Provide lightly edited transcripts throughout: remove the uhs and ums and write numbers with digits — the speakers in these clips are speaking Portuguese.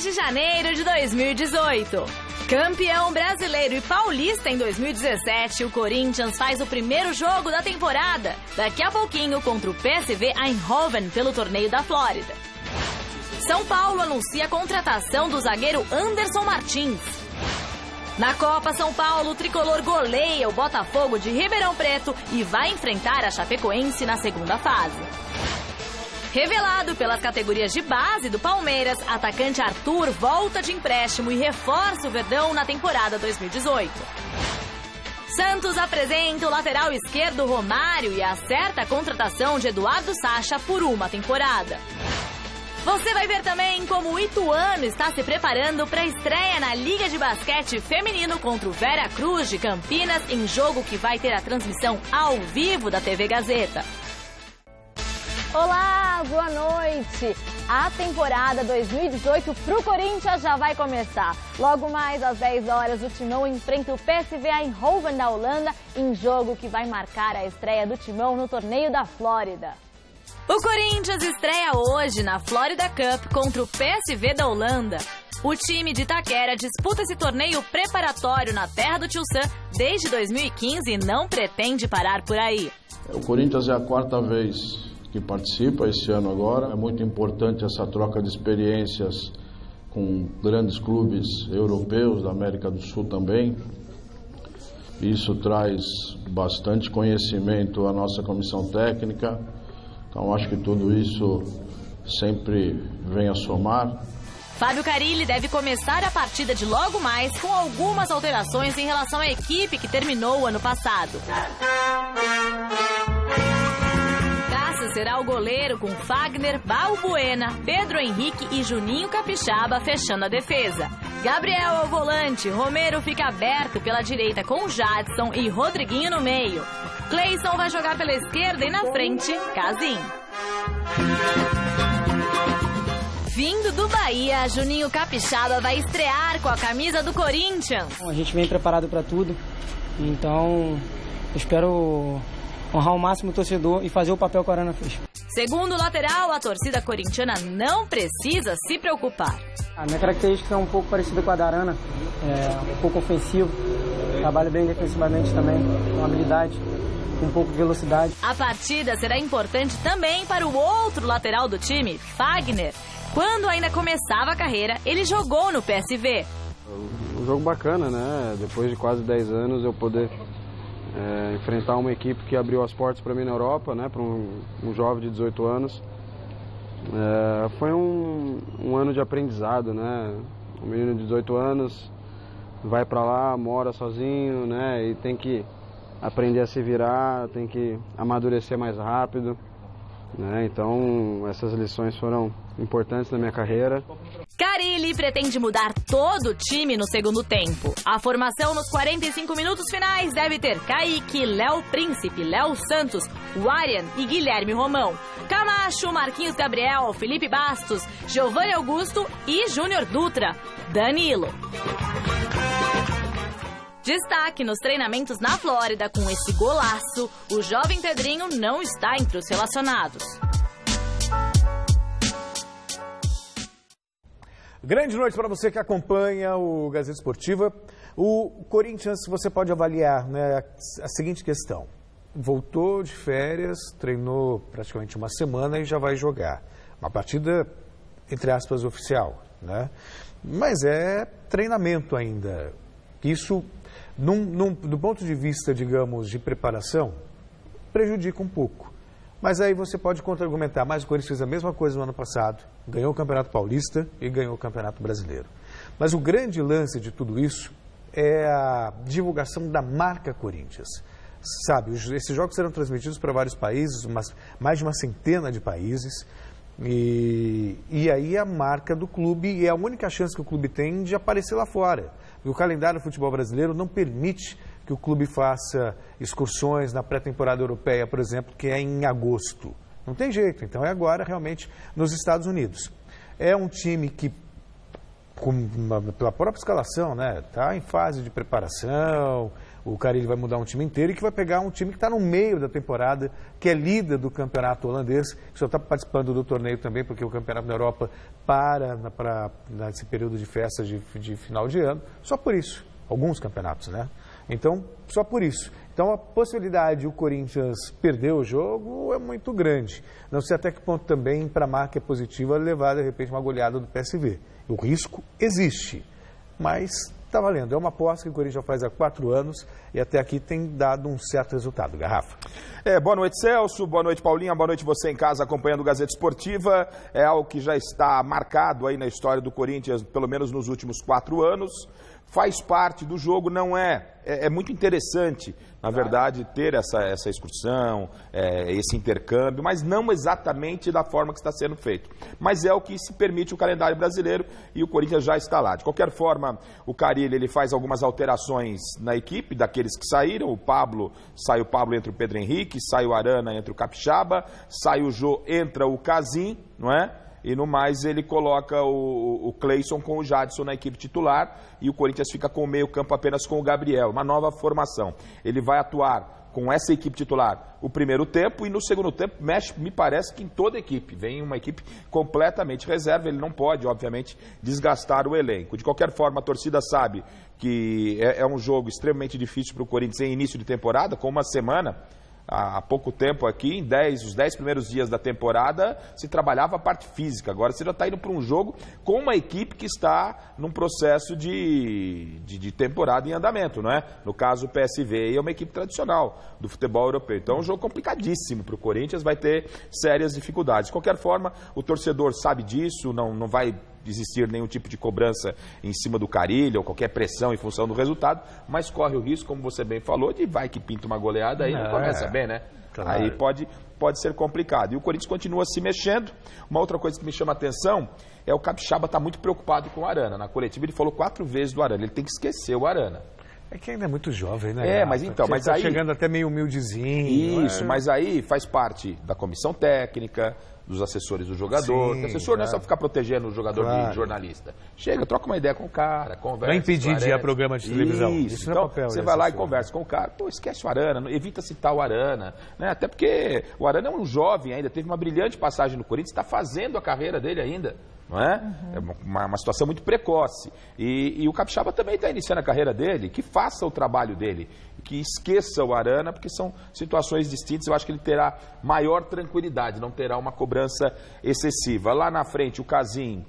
2 de janeiro de 2018. Campeão brasileiro e paulista em 2017, o Corinthians faz o primeiro jogo da temporada, daqui a pouquinho contra o PSV Eindhoven pelo torneio da Flórida. São Paulo anuncia a contratação do zagueiro Anderson Martins. Na Copa São Paulo, o tricolor goleia o Botafogo de Ribeirão Preto e vai enfrentar a Chapecoense na segunda fase. Revelado pelas categorias de base do Palmeiras, atacante Arthur volta de empréstimo e reforça o Verdão na temporada 2018. Santos apresenta o lateral esquerdo Romário e acerta a contratação de Eduardo Sacha por uma temporada. Você vai ver também como o Ituano está se preparando para a estreia na Liga de Basquete Feminino contra o Vera Cruz de Campinas, em jogo que vai ter a transmissão ao vivo da TV Gazeta. Olá, boa noite! A temporada 2018 pro Corinthians já vai começar. Logo mais às 10 horas, o Timão enfrenta o PSV Eindhoven da Holanda em jogo que vai marcar a estreia do Timão no torneio da Flórida. O Corinthians estreia hoje na Florida Cup contra o PSV da Holanda. O time de Itaquera disputa esse torneio preparatório na terra do Tio Sam desde 2015 e não pretende parar por aí. O Corinthians é a quarta vez que participa esse ano agora. É muito importante essa troca de experiências com grandes clubes europeus, da América do Sul também. Isso traz bastante conhecimento à nossa comissão técnica. Então acho que tudo isso sempre vem a somar. Fábio Carille deve começar a partida de logo mais com algumas alterações em relação à equipe que terminou o ano passado. Será o goleiro com Fagner, Balbuena, Pedro Henrique e Juninho Capixaba fechando a defesa. Gabriel ao volante, Romero fica aberto pela direita com Jadson e Rodriguinho no meio. Cleison vai jogar pela esquerda e na frente, Casim. Vindo do Bahia, Juninho Capixaba vai estrear com a camisa do Corinthians. A gente vem preparado para tudo, então espero honrar ao máximo o torcedor e fazer o papel que a Arana fez. Segundo o lateral, a torcida corintiana não precisa se preocupar. A minha característica é um pouco parecida com a da Arana, um pouco ofensivo, trabalho bem defensivamente também, com habilidade, com um pouco de velocidade. A partida será importante também para o outro lateral do time, Fagner. Quando ainda começava a carreira, ele jogou no PSV. Um jogo bacana, né? Depois de quase 10 anos eu poder enfrentar uma equipe que abriu as portas para mim na Europa, né, para um jovem de 18 anos. Foi um ano de aprendizado, né? Um menino de 18 anos vai para lá, mora sozinho, né, e tem que aprender a se virar, tem que amadurecer mais rápido, né? Então essas lições foram importantes na minha carreira. Carille pretende mudar todo o time no segundo tempo. A formação nos 45 minutos finais deve ter Kaique, Léo Príncipe, Léo Santos, Warian e Guilherme Romão, Camacho, Marquinhos Gabriel, Felipe Bastos, Giovanni Augusto e Júnior Dutra, Danilo. Destaque nos treinamentos na Flórida com esse golaço, o jovem Pedrinho não está entre os relacionados. Grande noite para você que acompanha o Gazeta Esportiva. O Corinthians, você pode avaliar, né, a seguinte questão. Voltou de férias, treinou praticamente uma semana e já vai jogar. Uma partida, entre aspas, oficial, né? Mas é treinamento ainda. Isso, do ponto de vista, digamos, de preparação, prejudica um pouco. Mas aí você pode contra-argumentar, mas o Corinthians fez a mesma coisa no ano passado, ganhou o Campeonato Paulista e ganhou o Campeonato Brasileiro. Mas o grande lance de tudo isso é a divulgação da marca Corinthians. Sabe, esses jogos serão transmitidos para vários países, mais de uma centena de países, e aí a marca do clube é a única chance que o clube tem de aparecer lá fora. E o calendário do futebol brasileiro não permite que o clube faça excursões na pré-temporada europeia, por exemplo, que é em agosto. Não tem jeito, então é agora realmente nos Estados Unidos. É um time que, pela própria escalação, né, está em fase de preparação, O Carille vai mudar um time inteiro e que vai pegar um time que está no meio da temporada, que é líder do campeonato holandês, que só está participando do torneio também, porque o campeonato na Europa para nesse período de festas de final de ano. Só por isso. Alguns campeonatos, né? Então, só por isso. Então, a possibilidade de o Corinthians perder o jogo é muito grande. Não sei até que ponto também, para a marca é positiva, levar, de repente, uma goleada do PSV. O risco existe, mas está valendo. É uma aposta que o Corinthians já faz há 4 anos e até aqui tem dado um certo resultado. Garrafa. Boa noite, Celso. Boa noite, Paulinha. Boa noite você em casa acompanhando o Gazeta Esportiva. É algo que já está marcado aí na história do Corinthians, pelo menos nos últimos 4 anos. Faz parte do jogo, não é muito interessante, na verdade, ter essa excursão, esse intercâmbio, mas não exatamente da forma que está sendo feito. Mas é o que se permite o calendário brasileiro e o Corinthians já está lá. De qualquer forma, o Carille ele faz algumas alterações na equipe, daqueles que saíram. Sai o Pablo, entra o Pedro Henrique, sai o Arana, entra o Capixaba, sai o Jô, entra o Casim, não é? E no mais ele coloca o Cleison com o Jadson na equipe titular e o Corinthians fica com o meio campo apenas com o Gabriel, uma nova formação. Ele vai atuar com essa equipe titular o primeiro tempo e no segundo tempo mexe, me parece que em toda a equipe. Vem uma equipe completamente reserva, ele não pode, obviamente, desgastar o elenco. De qualquer forma, a torcida sabe que é um jogo extremamente difícil para o Corinthians em início de temporada, com uma semana. Há pouco tempo aqui, os 10 primeiros dias da temporada, se trabalhava a parte física. Agora você já está indo para um jogo com uma equipe que está num processo de temporada em andamento, não é? No caso, o PSV é uma equipe tradicional do futebol europeu. Então é um jogo complicadíssimo para o Corinthians, vai ter sérias dificuldades. De qualquer forma, o torcedor sabe disso, não vai existir nenhum tipo de cobrança em cima do Carille ou qualquer pressão em função do resultado, mas corre o risco, como você bem falou, de vai que pinta uma goleada aí não começa bem, né? Claro. Aí pode ser complicado. E o Corinthians continua se mexendo. Uma outra coisa que me chama a atenção é o Capixaba tá muito preocupado com o Arana. Na coletiva ele falou 4 vezes do Arana, ele tem que esquecer o Arana. É que ainda é muito jovem, né? Mas então, mas tá aí chegando até meio humildezinho. Isso, mas aí faz parte da comissão técnica, dos assessores do jogador. Sim, o assessor não é só ficar protegendo o jogador de jornalista. Chega, troca uma ideia com o cara, conversa. Vai impedir de ir a programa de televisão. Isso então, papel, você vai lá e conversa com o cara. Pô, esquece o Arana, evita citar o Arana. Né? Até porque o Arana é um jovem ainda, teve uma brilhante passagem no Corinthians, está fazendo a carreira dele ainda. Não é? É uma situação muito precoce. E o Capixaba também está iniciando a carreira dele, que faça o trabalho dele, que esqueça o Arana, porque são situações distintas. Eu acho que ele terá maior tranquilidade, não terá uma cobrança excessiva. Lá na frente, o Casim,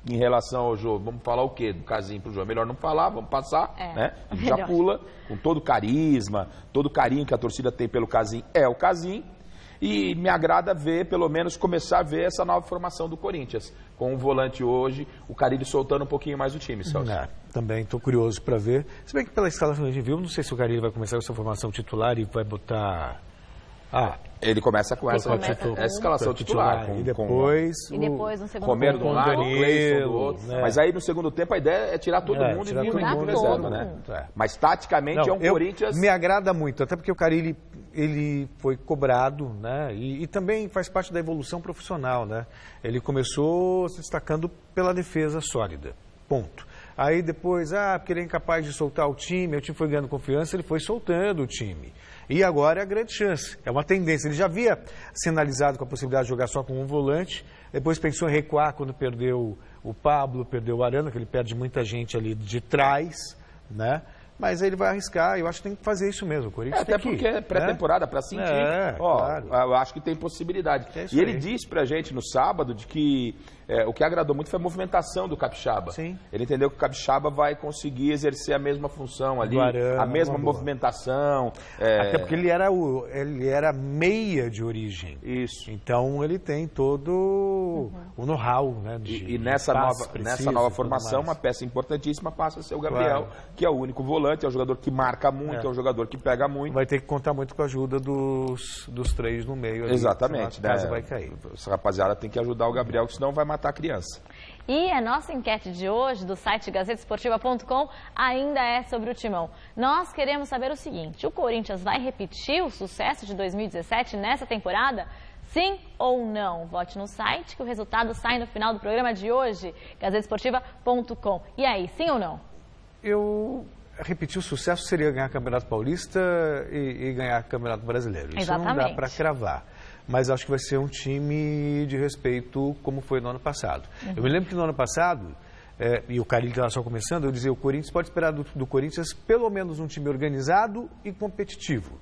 em relação ao jogo, vamos falar o quê do Casim para o jogo? Melhor não falar, vamos passar, né? A gente já pula, com todo o carisma, todo o carinho que a torcida tem pelo Casim, é o Casim. E me agrada ver, pelo menos, começar a ver essa nova formação do Corinthians. Com o volante hoje, o Carille soltando um pouquinho mais o time, Celso. Também estou curioso para ver. Se bem que pela escalação que a gente viu, não sei se o Carille vai começar com essa formação titular e vai botar... Ele começa com essa escalação titular. E depois no segundo Romero de um lado, o Cleison do outro. Né? Mas aí no segundo tempo a ideia é tirar todo mundo e vir o reserva, né? Mas taticamente é um Corinthians... Me agrada muito, até porque o Carille ele foi cobrado, né? E também faz parte da evolução profissional, né? Ele começou se destacando pela defesa sólida, ponto. Aí depois, porque ele é incapaz de soltar o time foi ganhando confiança, ele foi soltando o time. E agora é a grande chance, é uma tendência. Ele já havia sinalizado com a possibilidade de jogar só com um volante, depois pensou em recuar quando perdeu o Pablo, perdeu o Arana, que ele perde muita gente ali de trás, né? Mas aí ele vai arriscar, eu acho que tem que fazer isso mesmo. O Corinthians até porque é pré-temporada, para sentir. Claro. Eu acho que tem possibilidade. E ele disse pra gente no sábado de que o que agradou muito foi a movimentação do Capixaba. Sim. Ele entendeu que o Capixaba vai conseguir exercer a mesma função ali, Arana, a mesma movimentação. Até porque ele era meia de origem. Isso. Então ele tem todo o know-how, né? E nessa nova formação, uma peça importantíssima passa a ser o Gabriel, que é o único volante. É um jogador que marca muito, é um jogador que pega muito. Vai ter que contar muito com a ajuda dos 3 no meio. Ali, exatamente. A casa vai cair. Essa rapaziada tem que ajudar o Gabriel, que senão vai matar a criança. E a nossa enquete de hoje, do site gazetesportiva.com, ainda é sobre o Timão. Nós queremos saber o seguinte: o Corinthians vai repetir o sucesso de 2017 nessa temporada? Sim ou não? Vote no site, que o resultado sai no final do programa de hoje, gazetesportiva.com. E aí, sim ou não? repetir o sucesso seria ganhar Campeonato Paulista e ganhar Campeonato Brasileiro. Isso Exatamente. não dá para cravar. Mas acho que vai ser um time de respeito como foi no ano passado. Eu me lembro que no ano passado, e o Carille estava só começando, eu dizia, o Corinthians pode esperar do Corinthians pelo menos um time organizado e competitivo.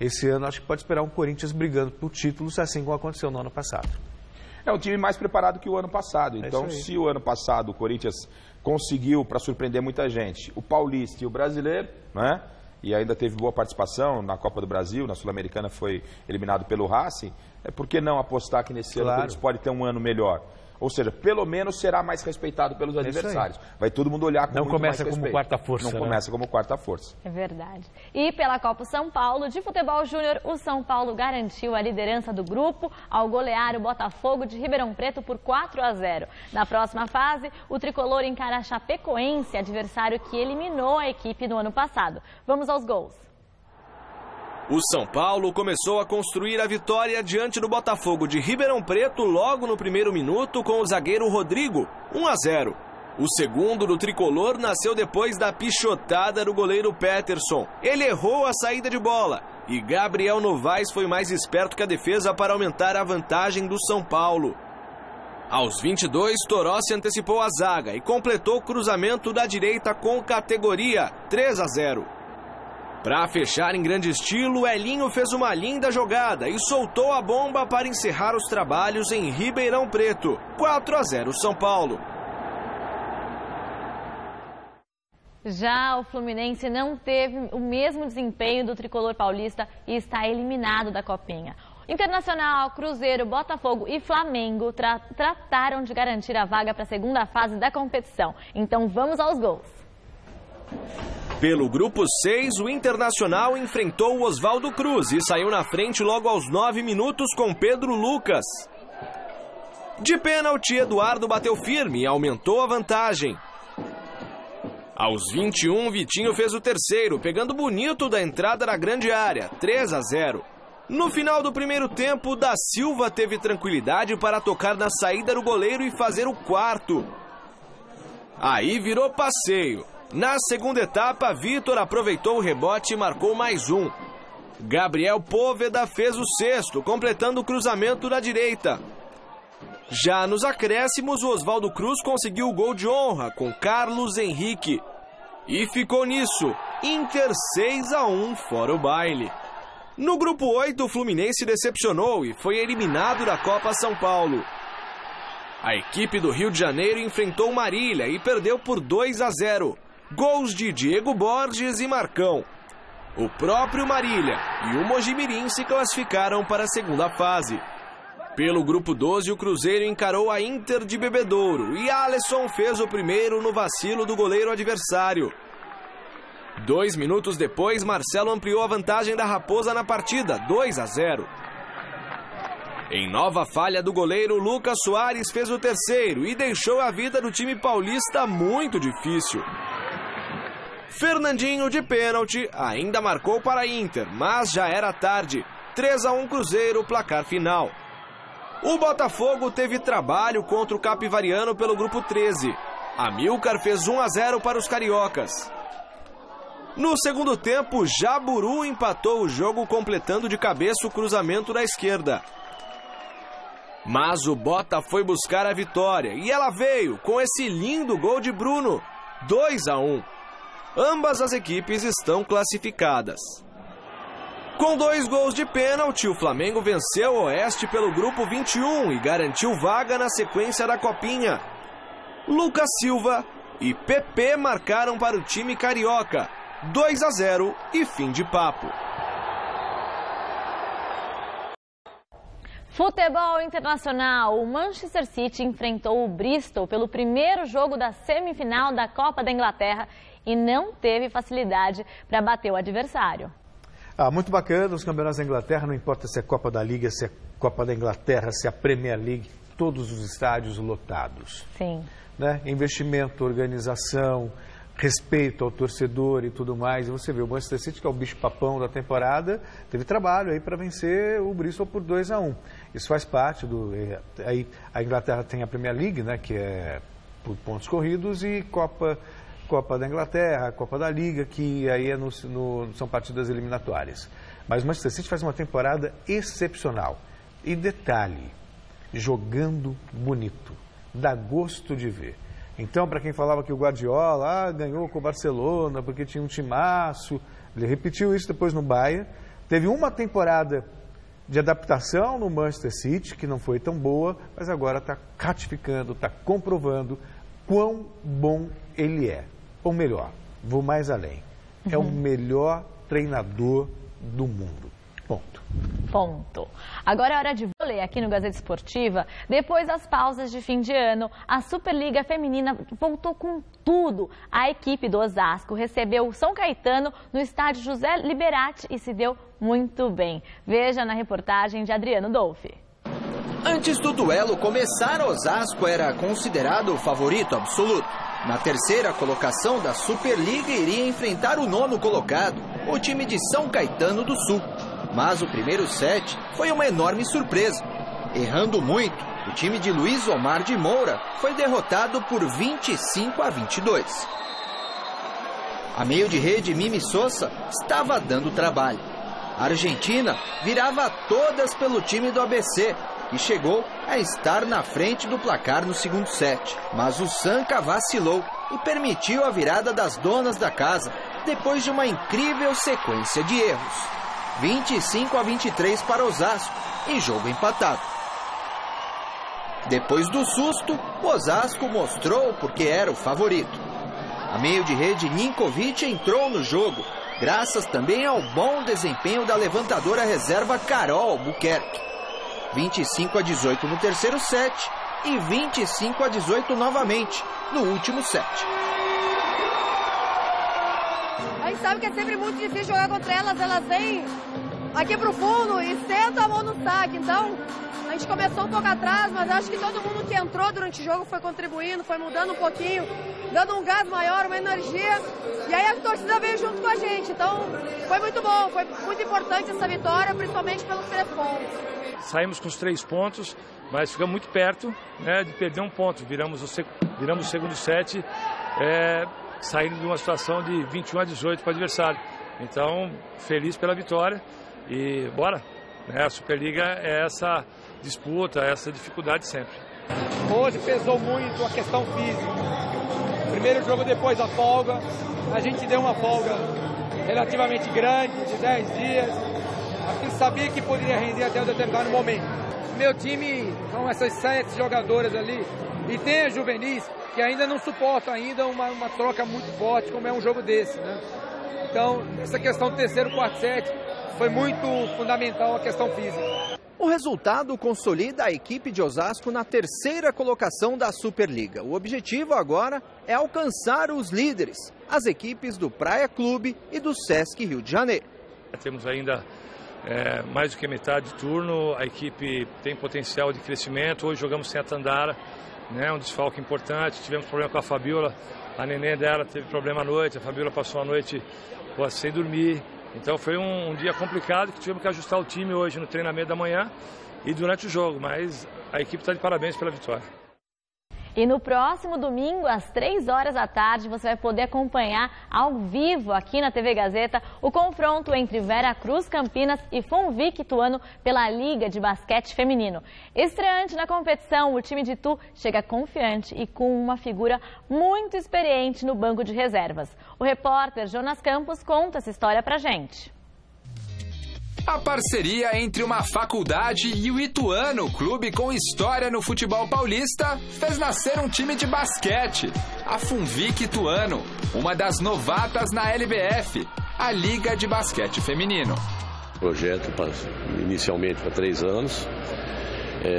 Esse ano acho que pode esperar um Corinthians brigando por títulos, assim como aconteceu no ano passado. É um time mais preparado que o ano passado. Então, se o ano passado o Corinthians conseguiu, para surpreender muita gente, o Paulista e o Brasileiro, né? E ainda teve boa participação na Copa do Brasil, na Sul-Americana foi eliminado pelo Racing, por que não apostar que nesse ano o Corinthians pode ter um ano melhor? Ou seja, pelo menos será mais respeitado pelos adversários. Vai todo mundo olhar com muito mais respeito. Não começa como quarta força. Não começa como quarta força. É verdade. E pela Copa São Paulo de Futebol Júnior, o São Paulo garantiu a liderança do grupo ao golear o Botafogo de Ribeirão Preto por 4-0. Na próxima fase, o tricolor encara a Chapecoense, adversário que eliminou a equipe no ano passado. Vamos aos gols. O São Paulo começou a construir a vitória diante do Botafogo de Ribeirão Preto logo no primeiro minuto com o zagueiro Rodrigo, 1-0. O segundo do tricolor nasceu depois da pichotada do goleiro Peterson. Ele errou a saída de bola e Gabriel Novaes foi mais esperto que a defesa para aumentar a vantagem do São Paulo. Aos 22, Toró se antecipou a zaga e completou o cruzamento da direita com categoria, 3-0. Para fechar em grande estilo, Elinho fez uma linda jogada e soltou a bomba para encerrar os trabalhos em Ribeirão Preto. 4-0 São Paulo. Já o Fluminense não teve o mesmo desempenho do tricolor paulista e está eliminado da Copinha. Internacional, Cruzeiro, Botafogo e Flamengo trataram de garantir a vaga para a segunda fase da competição. Então vamos aos gols. Pelo grupo 6, o Internacional enfrentou o Oswaldo Cruz e saiu na frente logo aos 9 minutos com Pedro Lucas. De pênalti, Eduardo bateu firme e aumentou a vantagem. Aos 21, Vitinho fez o terceiro, pegando bonito da entrada na grande área, 3-0. No final do primeiro tempo, Da Silva teve tranquilidade para tocar na saída do goleiro e fazer o quarto. Aí virou passeio. Na segunda etapa, Vitor aproveitou o rebote e marcou mais um. Gabriel Póveda fez o sexto, completando o cruzamento da direita. Já nos acréscimos, o Oswaldo Cruz conseguiu o gol de honra com Carlos Henrique. E ficou nisso, Inter 6-1 fora o baile. No grupo 8, o Fluminense decepcionou e foi eliminado da Copa São Paulo. A equipe do Rio de Janeiro enfrentou Marília e perdeu por 2-0. Gols de Diego Borges e Marcão. O próprio Marília e o Mojimirim se classificaram para a segunda fase. Pelo grupo 12, o Cruzeiro encarou a Inter de Bebedouro e Alisson fez o primeiro no vacilo do goleiro adversário. 2 minutos depois, Marcelo ampliou a vantagem da Raposa na partida, 2-0. Em nova falha do goleiro, Lucas Soares fez o terceiro e deixou a vida do time paulista muito difícil. Fernandinho, de pênalti, ainda marcou para a Inter, mas já era tarde. 3-1 Cruzeiro, placar final. O Botafogo teve trabalho contra o Capivariano pelo grupo 13. Amilcar fez 1-0 para os cariocas. No segundo tempo, Jaburu empatou o jogo completando de cabeça o cruzamento da esquerda. Mas o Bota foi buscar a vitória e ela veio com esse lindo gol de Bruno, 2-1. Ambas as equipes estão classificadas. Com 2 gols de pênalti, o Flamengo venceu o Oeste pelo grupo 21 e garantiu vaga na sequência da Copinha. Lucas Silva e PP marcaram para o time carioca, 2-0 e fim de papo. Futebol internacional, o Manchester City enfrentou o Bristol pelo primeiro jogo da semifinal da Copa da Inglaterra e não teve facilidade para bater o adversário. Muito bacana, os campeonatos da Inglaterra, não importa se é Copa da Liga, se é Copa da Inglaterra, se é a Premier League, todos os estádios lotados. Sim. Né? Investimento, organização, respeito ao torcedor e tudo mais. E você vê, o Manchester City, que é o bicho-papão da temporada, teve trabalho aí para vencer o Bristol por 2-1. Isso faz parte do... Aí a Inglaterra tem a Premier League, né, que é por pontos corridos, e Copa Copa da Inglaterra, a Copa da Liga, que aí são partidas eliminatórias. Mas o Manchester City faz uma temporada excepcional. E detalhe, jogando bonito, dá gosto de ver. Então, para quem falava que o Guardiola ganhou com o Barcelona porque tinha um timaço, ele repetiu isso depois no Bayern. Teve uma temporada de adaptação no Manchester City, que não foi tão boa, mas agora está ratificando, está comprovando quão bom ele é. Ou melhor, vou mais além, é o melhor treinador do mundo. Ponto. Agora é hora de vôlei aqui no Gazeta Esportiva. Depois das pausas de fim de ano, a Superliga Feminina voltou com tudo. A equipe do Osasco recebeu o São Caetano no estádio José Liberati e se deu muito bem. Veja na reportagem de Adriano Dolfi. Antes do duelo começar, Osasco era considerado o favorito absoluto. Na terceira colocação da Superliga iria enfrentar o 9º colocado, o time de São Caetano do Sul. Mas o primeiro set foi uma enorme surpresa. Errando muito, o time de Luiz Omar de Moura foi derrotado por 25-22. A meio de rede, Mimi Sosa estava dando trabalho. A Argentina virava todas pelo time do ABC e chegou a estar na frente do placar no segundo set. Mas o Sanca vacilou e permitiu a virada das donas da casa, depois de uma incrível sequência de erros. 25-23 para Osasco e jogo empatado. Depois do susto, o Osasco mostrou porque era o favorito. A meio de rede, Ninkovic entrou no jogo, graças também ao bom desempenho da levantadora reserva Carol Albuquerque. 25-18 no terceiro set e 25-18 novamente no último set. A gente sabe que é sempre muito difícil jogar contra elas, elas vêm aqui pro fundo e sentam a mão no saque. Então, a gente começou um pouco atrás, mas acho que todo mundo que entrou durante o jogo foi contribuindo, foi mudando um pouquinho, dando um gás maior, uma energia. E aí a torcida veio junto com a gente. Então, foi muito bom, foi muito importante essa vitória, principalmente pelos 3 pontos. Saímos com os 3 pontos, mas ficamos muito perto, né, de perder um ponto. Viramos o segundo set, saindo de uma situação de 21-18 para o adversário. Então, feliz pela vitória e bora. A Superliga é essa disputa, essa dificuldade sempre. Hoje pesou muito a questão física. Primeiro jogo depois da folga, a gente deu uma folga relativamente grande, de 10 dias. A gente sabia que poderia render até um determinado momento. Meu time são essas 7 jogadoras ali e tem as juvenis que ainda não suportam ainda uma troca muito forte como é um jogo desse, né? Então, essa questão do terceiro, quarto set foi muito fundamental a questão física. O resultado consolida a equipe de Osasco na terceira colocação da Superliga. O objetivo agora é alcançar os líderes, as equipes do Praia Clube e do Sesc Rio de Janeiro. Temos ainda mais do que metade de turno, a equipe tem potencial de crescimento. Hoje jogamos sem a Tandara, né, um desfalque importante, tivemos problema com a Fabiola, a neném dela teve problema à noite, a Fabiola passou a noite sem dormir. Então foi um dia complicado que tivemos que ajustar o time hoje no treinamento da manhã e durante o jogo, mas a equipe está de parabéns pela vitória. E no próximo domingo, às 3 horas da tarde, você vai poder acompanhar ao vivo aqui na TV Gazeta o confronto entre Veracruz Campinas e Fonvic Ituano pela Liga de Basquete Feminino. Estreante na competição, o time de Itu chega confiante e com uma figura muito experiente no banco de reservas. O repórter Jonas Campos conta essa história pra gente. A parceria entre uma faculdade e o Ituano, clube com história no futebol paulista, fez nascer um time de basquete, a Fonvic Ituano, uma das novatas na LBF, a Liga de Basquete Feminino. Projeto inicialmente para 3 anos,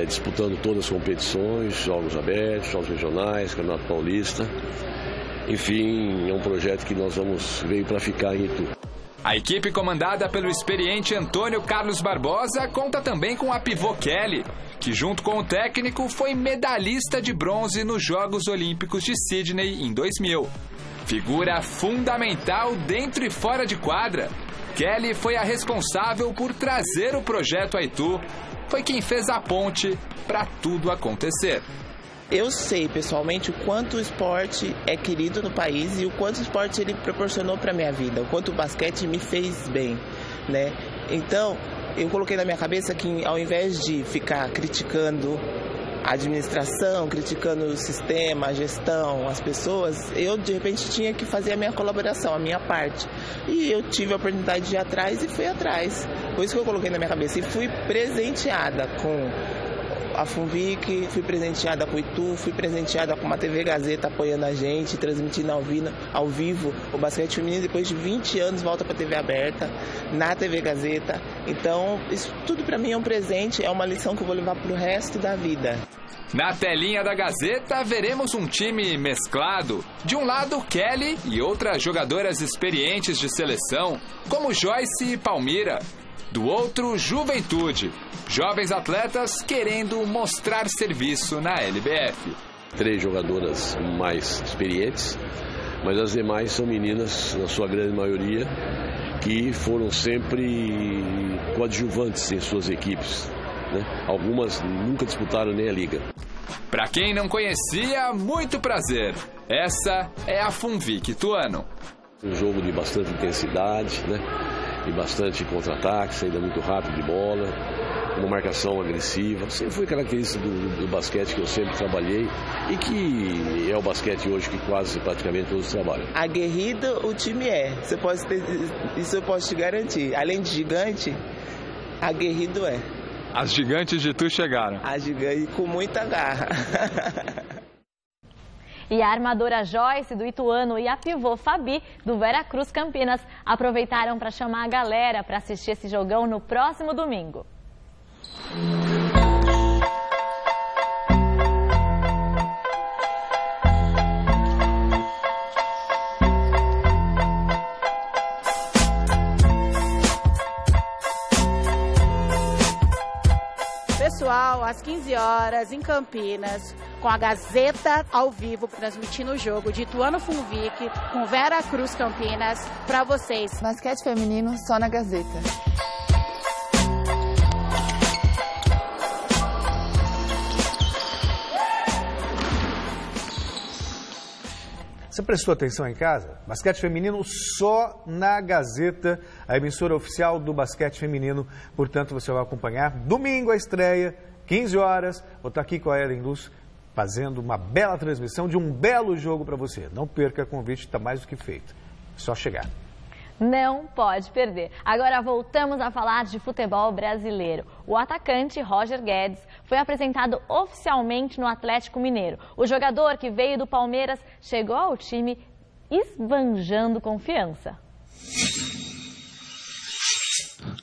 disputando todas as competições, jogos abertos, jogos regionais, Campeonato Paulista. Enfim, é um projeto que nós veio para ficar em Itu. A equipe comandada pelo experiente Antônio Carlos Barbosa conta também com a pivô Kelly, que junto com o técnico foi medalhista de bronze nos Jogos Olímpicos de Sydney em 2000. Figura fundamental dentro e fora de quadra, Kelly foi a responsável por trazer o projeto a Itu, foi quem fez a ponte para tudo acontecer. Eu sei pessoalmente o quanto o esporte é querido no país e o quanto o esporte ele proporcionou para minha vida, o quanto o basquete me fez bem, né? Então, eu coloquei na minha cabeça que ao invés de ficar criticando a administração, criticando o sistema, a gestão, as pessoas, eu de repente tinha que fazer a minha colaboração, a minha parte. E eu tive a oportunidade de ir atrás e fui atrás. Foi isso que eu coloquei na minha cabeça. E fui presenteada com a Funvic, fui presenteada com o Itu, fui presenteada com uma TV Gazeta apoiando a gente, transmitindo ao vivo o basquete feminino. Depois de 20 anos volta para a TV aberta, na TV Gazeta. Então, isso tudo para mim é um presente, é uma lição que eu vou levar para o resto da vida. Na telinha da Gazeta, veremos um time mesclado. De um lado, Kelly e outras jogadoras experientes de seleção, como Joyce e Palmira. Do outro, Juventude. Jovens atletas querendo mostrar serviço na LBF. 3 jogadoras mais experientes, mas as demais são meninas, na sua grande maioria, que foram sempre coadjuvantes em suas equipes, né? Algumas nunca disputaram nem a liga. Para quem não conhecia, muito prazer. Essa é a Funvic Ituano. Um jogo de bastante intensidade, né? E bastante contra-ataque, saída muito rápido de bola, uma marcação agressiva. Sempre foi característica do basquete que eu sempre trabalhei e que é o basquete hoje que quase praticamente todos trabalham. Aguerrido o time é, isso eu posso te garantir. Além de gigante, aguerrido é. As gigantes de Itu chegaram. As gigantes com muita garra. E a armadora Joyce, do Ituano, e a pivô Fabi, do Veracruz Campinas, aproveitaram para chamar a galera para assistir esse jogão no próximo domingo. Pessoal, às 15 horas em Campinas, com a Gazeta ao vivo, transmitindo o jogo de Ituano Funvic com Veracruz Campinas para vocês. Basquete feminino só na Gazeta. Você prestou atenção em casa? Basquete feminino só na Gazeta, a emissora oficial do basquete feminino. Portanto, você vai acompanhar domingo a estreia, 15 horas. Vou estar aqui com a Ellen Luz fazendo uma bela transmissão de um belo jogo para você. Não perca, o convite está mais do que feito. É só chegar. Não pode perder. Agora voltamos a falar de futebol brasileiro. O atacante Roger Guedes foi apresentado oficialmente no Atlético Mineiro. O jogador que veio do Palmeiras chegou ao time esbanjando confiança.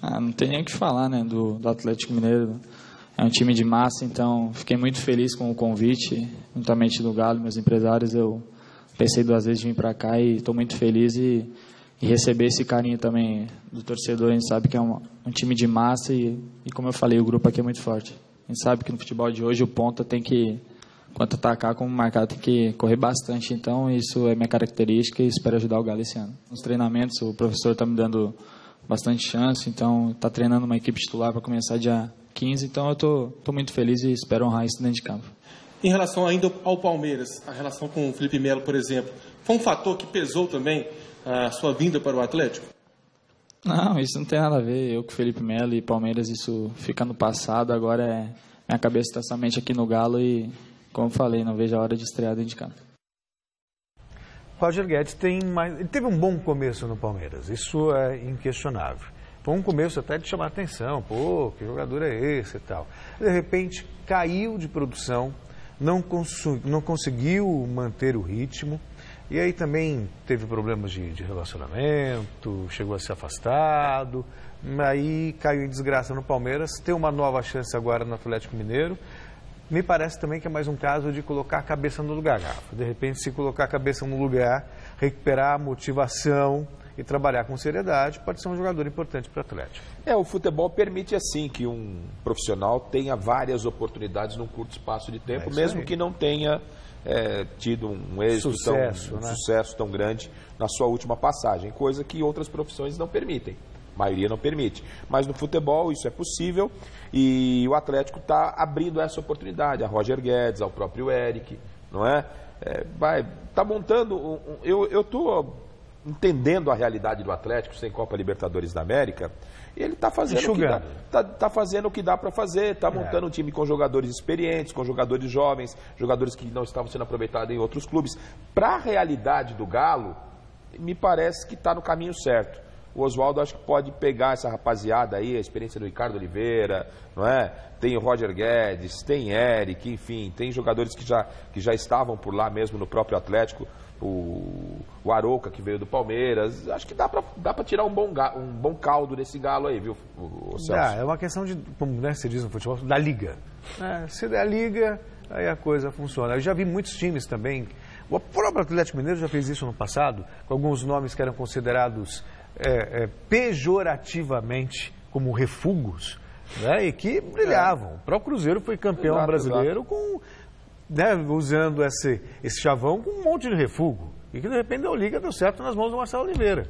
Não tem nem o que falar, né, do Atlético Mineiro. É um time de massa, então fiquei muito feliz com o convite, juntamente do Galo, meus empresários. Eu pensei 2 vezes de vir para cá e estou muito feliz e receber esse carinho também do torcedor. A gente sabe que é um time de massa e, como eu falei, o grupo aqui é muito forte. A gente sabe que no futebol de hoje o ponta tem que, quanto atacar como marcar, tem que correr bastante. Então isso é minha característica e espero ajudar o Galo esse ano. Nos treinamentos o professor está me dando bastante chance, então está treinando uma equipe titular para começar dia 15. Então eu estou muito feliz e espero honrar isso dentro de campo. Em relação ainda ao Palmeiras, a relação com o Felipe Melo, por exemplo, foi um fator que pesou também a sua vinda para o Atlético? Não, isso não tem nada a ver. Eu com o Felipe Melo e Palmeiras, isso fica no passado. Agora minha cabeça está somente aqui no Galo e, como eu falei, não vejo a hora de estrear dentro de campo. Roger Guedes ele teve um bom começo no Palmeiras, isso é inquestionável. Foi um começo até de chamar a atenção, pô, que jogador é esse e tal. De repente caiu de produção, não conseguiu manter o ritmo. E aí também teve problemas de relacionamento, chegou a ser afastado, aí caiu em desgraça no Palmeiras, tem uma nova chance agora no Atlético Mineiro. Me parece também que é mais um caso de colocar a cabeça no lugar, Rafa. De repente, se colocar a cabeça no lugar, recuperar a motivação e trabalhar com seriedade, pode ser um jogador importante para o Atlético. O futebol permite assim que um profissional tenha várias oportunidades num curto espaço de tempo, mesmo que não tenha tido um êxito, sucesso tão grande na sua última passagem, coisa que outras profissões não permitem. A maioria não permite. Mas no futebol isso é possível e o Atlético está abrindo essa oportunidade. A Roger Guedes, ao próprio Eric, não é? Está montando... Eu estou entendendo a realidade do Atlético sem Copa Libertadores da América. E ele está fazendo, fazendo o que dá para fazer. Está montando um time com jogadores experientes, com jogadores jovens, jogadores que não estavam sendo aproveitados em outros clubes. Para a realidade do Galo, me parece que está no caminho certo. O Oswaldo acho que pode pegar essa rapaziada aí, a experiência do Ricardo Oliveira, não é? Tem o Roger Guedes, tem Eric, enfim, tem jogadores que já estavam por lá mesmo no próprio Atlético, o Arouca que veio do Palmeiras. Acho que dá para tirar um bom caldo desse Galo aí, viu, o Celso? É uma questão de, como se diz no futebol, da liga. Se der a liga, aí a coisa funciona. Eu já vi muitos times também. O próprio Atlético Mineiro já fez isso no passado, com alguns nomes que eram considerados pejorativamente como refugos, né, e que brilhavam. O próprio Cruzeiro foi campeão brasileiro com, usando esse chavão com um monte de refugo. E que de repente a Liga deu certo nas mãos do Marcelo Oliveira.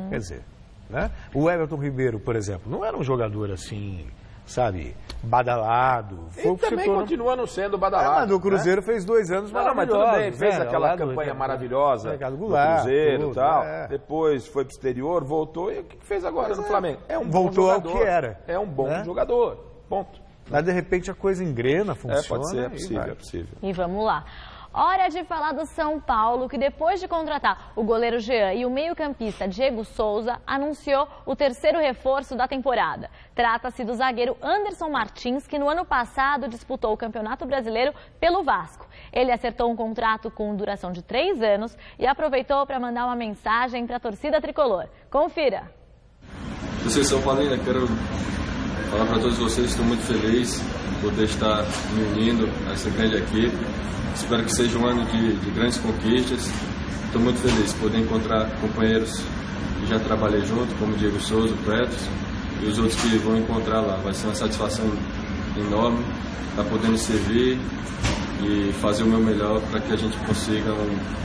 Quer dizer, né? O Everton Ribeiro, por exemplo, não era um jogador assim, sabe, badalado. Ele também continua não sendo badalado. Mas o Cruzeiro fez 2 anos maravilhosos. Mas tudo bem, fez aquela campanha maravilhosa no Cruzeiro e tal. Depois foi pro exterior, voltou. E o que fez agora no Flamengo? Voltou ao que era. É um bom jogador. Ponto. Mas de repente a coisa engrena, funciona. Pode ser, é possível. E vamos lá. Hora de falar do São Paulo, que depois de contratar o goleiro Jean e o meio-campista Diego Souza, anunciou o 3º reforço da temporada. Trata-se do zagueiro Anderson Martins, que no ano passado disputou o Campeonato Brasileiro pelo Vasco. Ele acertou um contrato com duração de 3 anos e aproveitou para mandar uma mensagem para a torcida tricolor. Confira. Vocês São Paulo, quero falar para todos vocês que estou muito feliz por poder estar me unindo a essa grande equipe. Espero que seja um ano de grandes conquistas. Estou muito feliz por poder encontrar companheiros que já trabalhei junto, como o Diego Souza, o Pretos e os outros que vão encontrar lá. Vai ser uma satisfação enorme estar podendo servir e fazer o meu melhor para que a gente consiga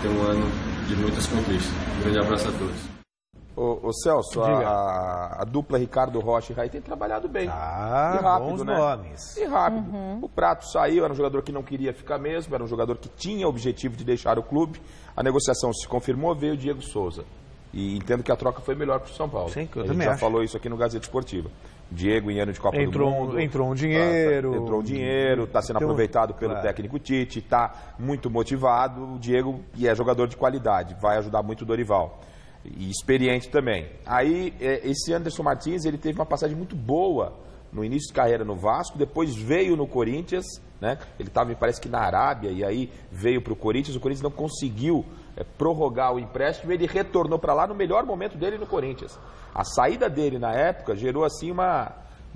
ter um ano de muitas conquistas. Um grande abraço a todos. Ô Celso, a dupla Ricardo Rocha e Raí tem trabalhado bem. E rápido, bons né? nomes. E rápido. O Prato saiu, era um jogador que não queria ficar mesmo, era um jogador que tinha o objetivo de deixar o clube. A negociação se confirmou, veio o Diego Souza. E entendo que a troca foi melhor para o São Paulo. Sim, a gente já falou isso aqui no Gazeta Esportiva. Diego em ano de Copa do Mundo. Entrou um dinheiro. Entrou um dinheiro, está sendo aproveitado pelo técnico Tite, está muito motivado. O Diego, e é jogador de qualidade, vai ajudar muito o Dorival. E experiente também. Aí, esse Anderson Martins, ele teve uma passagem muito boa no início de carreira no Vasco, depois veio no Corinthians, né? Ele estava, me parece que na Arábia, e aí veio para o Corinthians não conseguiu prorrogar o empréstimo, ele retornou para lá no melhor momento dele no Corinthians. A saída dele na época gerou assim uma